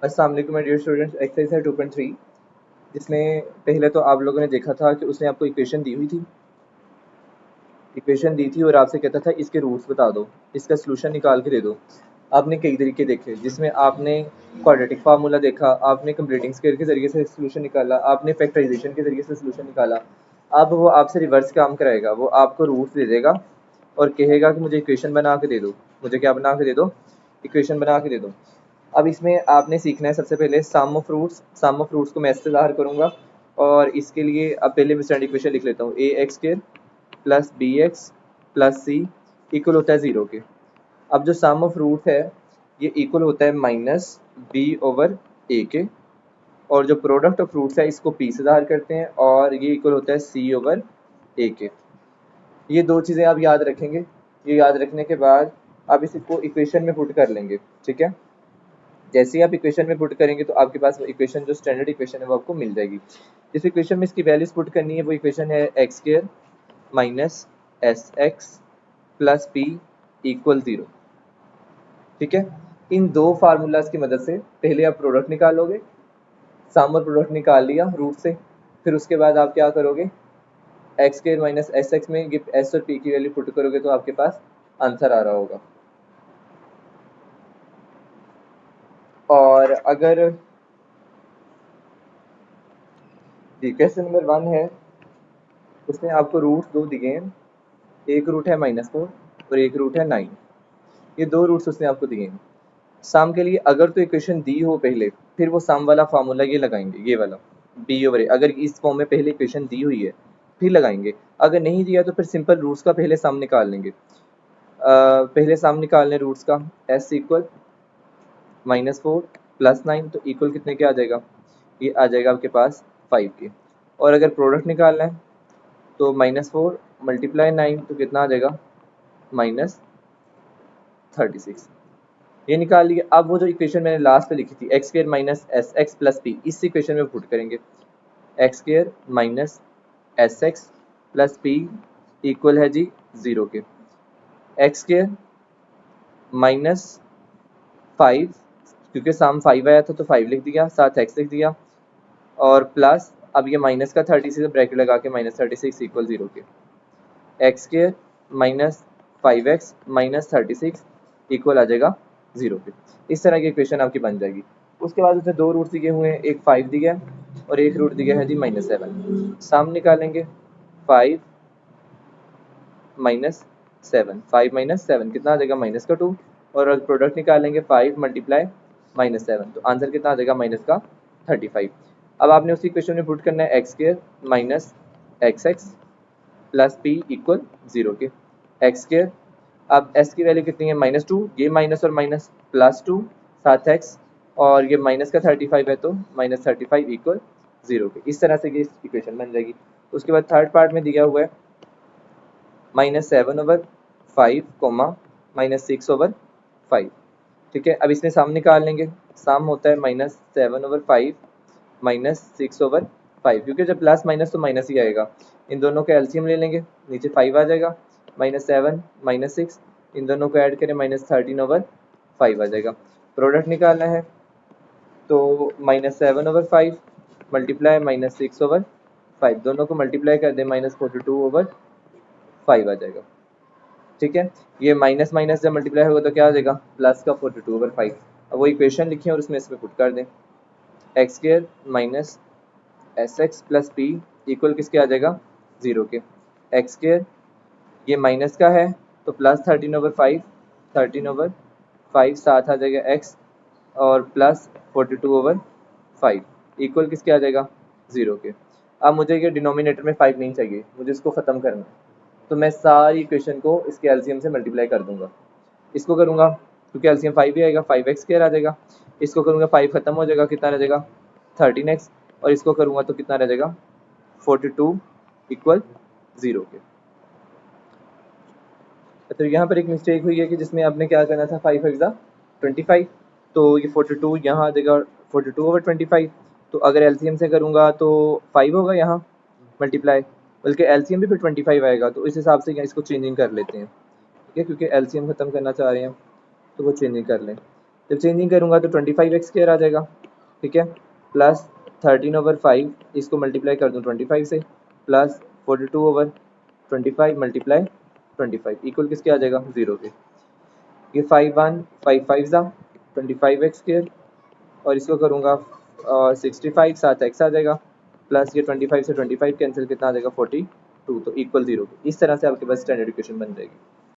अस्सलाम वालेकुम dear students. Exercise है 2.3, जिसमें पहले तो आप लोगों ने देखा था कि उसने आपको इक्वेशन दी हुई थी। इक्वेशन दी थी और आपसे कहता था इसके रूट्स बता दो, इसका सोल्यूशन निकाल के दे दो। आपने कई तरीके देखे, जिसमें आपने क्वाड्रेटिक फार्मूला देखा, आपने कंप्लीटिंग स्क्वायर के जरिए से सोल्यूशन निकाला, आपने फैक्टराइजेशन के जरिए से सोल्यूशन निकाला। अब वो आपसे रिवर्स काम कराएगा, वो आपको रूट्स दे देगा और कहेगा कि मुझे इक्वेशन बना के दे दो। मुझे क्या बना के दे दो? इक्वेशन बना के दे दो। अब इसमें आपने सीखना है सबसे पहले sum of roots. Sum of roots को मैं ऐसे ज़ाहिर करूँगा और इसके लिए अब पहले मैं स्टैंडर्ड इक्वेशन लिख लेता हूँ। A X square plus B X plus C equal होता है 0 के। अब जो सम ऑफ रूट है ये इक्वल होता है माइनस बी ओवर ए के, और जो प्रोडक्ट ऑफ रूट्स है इसको पी से ज़ाहिर करते हैं और ये इक्वल होता है सी ओवर ए के। ये दो चीज़ें आप याद रखेंगे। ये याद रखने के बाद आप इसको इक्वेशन में पुट कर लेंगे, ठीक है। जैसे ही आप इक्वेशन में पुट करेंगे तो आपके पास वो इक्वेशन जो स्टैंडर्ड इक्वेशन है वो आपको मिल जाएगी। जिस इक्वेशन में इसकी वैल्यूज पुट करनी है वो इक्वेशन है x square minus S x plus P equal 0, ठीक है। इन दो फार्मूलाज की मदद से पहले आप प्रोडक्ट निकालोगे। सम और प्रोडक्ट निकाल लिया रूट से, फिर उसके बाद आप क्या करोगे? X square minus S x में ये एस और पी की वैल्यू पुट करोगे तो आपके पास आंसर आ रहा होगा। और अगर जी क्वेश्चन नंबर 1 है, उसने आपको रूट्स दो दिए हैं। एक रूट है -4 और एक रूट है 9। ये दो रूट्स उसने आपको दिए हैं। सम के लिए अगर तो इक्वेशन दी हो पहले, फिर वो सम वाला फार्मूला ये लगाएंगे, ये वाला बी ओवर ए। अगर इस फॉर्म में पहले इक्वेशन दी हुई है फिर लगाएंगे। अगर नहीं दिया तो फिर सिंपल रूट्स का पहले सम निकाल लेंगे। पहले सम निकाल लें रूट्स का। एस इक्वल -4 प्लस 9 तो इक्वल कितने के आ जाएगा? ये आ जाएगा आपके पास 5 के। और अगर प्रोडक्ट निकालना है तो -4 मल्टीप्लाई 9 तो कितना आ जाएगा? -36। ये निकाल लिया। अब वो जो इक्वेशन मैंने लास्ट पे लिखी थी x square minus S x plus P, इस इक्वेशन में पुट करेंगे। X square minus S x plus P equal है जी 0 के। एक्स स्क्वायर माइनस 5, क्योंकि सम 5 आया था तो 5 लिख दिया, साथ एक्स लिख दिया, और प्लस अब ये माइनस का 36 ब्रैकेट लगा के -36 इक्वल 0 के। X square minus 5x minus 36 equal आ जाएगा 0 पे। इस तरह की इक्वेशन आपकी बन जाएगी। उसके बाद उसने दो रूट दिए हुए हैं, एक 5 दिया है और एक रूट दिया है जी -7। सम निकालेंगे 5 माइनस 7, 5 माइनस 7 कितना आ जाएगा? -2। और अगर प्रोडक्ट निकालेंगे 5 मल्टीप्लाई -7 तो आंसर कितना आ जाएगा? -35। अब आपने उसी इक्वेशन में पुट करना है x square minus x x plus P equal 0 के। एक्स स्क्वायर, अब एस की वैल्यू कितनी है? -2, ये माइनस और माइनस +2 साथ एक्स, और ये माइनस का 35 है तो -35 इक्वल 0 के। इस तरह से ये इक्वेशन बन जाएगी। उसके बाद थर्ड पार्ट में दिया हुआ है -7/5 कोमा -6/5, ठीक है। अब इसमें सम निकाल लेंगे। सम होता है -7/5 -6/5, क्योंकि जब प्लस माइनस तो माइनस ही आएगा। इन दोनों का एलसीएम ले लेंगे, नीचे 5 आ जाएगा, -7 -6, इन दोनों को ऐड करें -13/5 आ जाएगा। प्रोडक्ट निकालना है तो -7/5 मल्टीप्लाई -6/5, दोनों को मल्टीप्लाई कर दें -42/5 आ जाएगा, ठीक है। ये माइनस माइनस जब मल्टीप्लाई होगा तो क्या आ जाएगा? प्लस का 42/5। अब वो इक्वेशन लिखें और उसमें इसमें पुट कर दें। X square minus S x plus P equal किसके आ जाएगा? 0 के। एक्स स्क्वायर ये माइनस का है तो प्लस 13/5, 13/5 साथ आ जाएगा एक्स और प्लस 42/5 इक्वल किसके आ जाएगा? 0 के। अब मुझे ये डिनोमिनेटर में 5 नहीं चाहिए, मुझे इसको ख़त्म करना है, तो मैं सारी इक्वेशन को इसके एलसीएम से मल्टीप्लाई कर दूंगा। इसको करूंगा क्योंकि एलसीएम 5 ही आएगा, 5x स्क्वायर आ जाएगा। इसको करूंगा 5 खत्म हो जाएगा, कितना रह जाएगा? 13x। और इसको करूंगा तो कितना रह जाएगा? 42 इक्वल 0 के। तो यहाँ पर एक मिस्टेक हुई है कि जिसमें आपने क्या करना था, 5 एक्स 25, तो ये 42 यहाँ आ जाएगा 42/25। तो अगर एलसीएम से करूँगा तो 5 होगा यहाँ मल्टीप्लाई, बल्कि एलसीएम भी फिर 25 आएगा, तो इस हिसाब से इसको चेंजिंग कर लेते हैं, ठीक है, क्योंकि एलसीएम ख़त्म करना चाह रहे हैं तो वो चेंजिंग कर लें। जब चेंजिंग करूँगा तो 25x² आ जाएगा, ठीक है, प्लस 13/5 इसको मल्टीप्लाई कर दूँ 25 से, प्लस 42/25 मल्टीप्लाई 25 इक्वल किसके आ जाएगा 0 के। ये 5 1 5 5 ज़ा 25x² और इसको करूँगा 65 साथ x आ जाएगा, प्लस ये 25 से 25 कैंसिल कितना आ जाएगा 42, तो इक्वल 0 के। इस तरह से आपके पास स्टैंडर्ड इक्वेशन बन जाएगी।